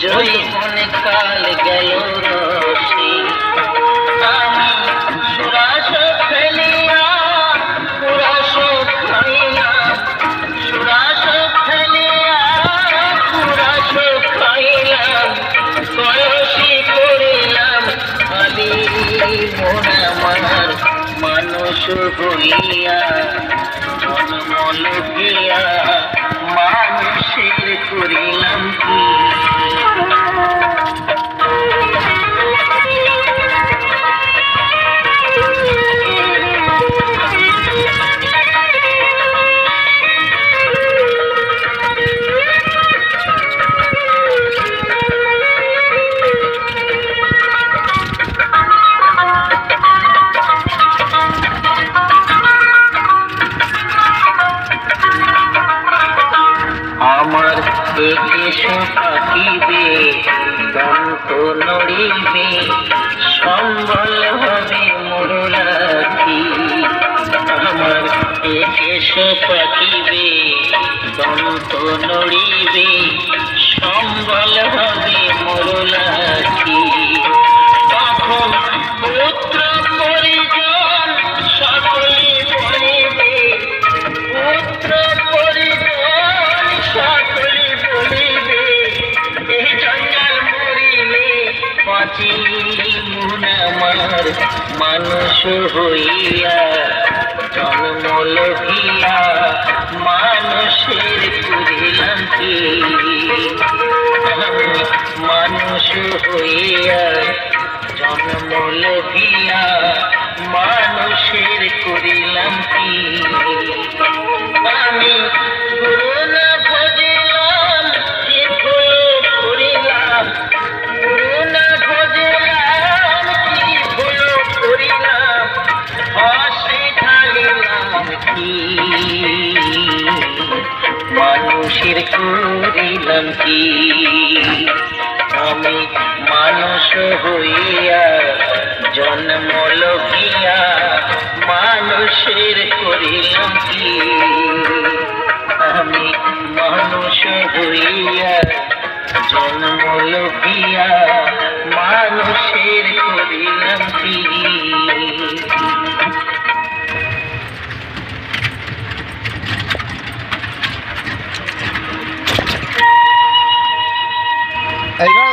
যৌবন কাল গেল রসে আমি সুরাস ফেলিয়া পুরাস খাইলাম সুরাস ফেলিয়া পুরাস খাইলাম কলসি করিলাম খালি মন আমার মানুষ হইয়া জন্ম লইয়া মানুষের করিলাম কি আমার দেশ থাকিবে দন্ত নড়িবে সম্বল হবে মোরলাথি আমার দেশ থাকিবে দন্ত নড়িবে সম্বল হবে মোরলাথি তখন পুত্র পরিজন সকলে বলিবে পুত্র পরিজন সকলে বলিবে এই জঞ্জাল মরিলে বাঁচি মন আমার মানুষ হইয়া জন্ম লইয়া মানুষের করিলাম কি মানুষ হইয়া জন্ম লইয়া মানুষের করিলাম কি আমি গুরু না ভজিলাম কি ভুল করিলাম গুরু না ভজিলাম কি ভুল করিলাম হাসি ঢালিলাম কি মানুষের করিলাম কি আমি মানুষ হইয়া জন্ম লইয়া মানুষের করিলাম কি আমি মানুষ হইয়া জন্ম লইয়া মানুষের করিলাম কি এইবার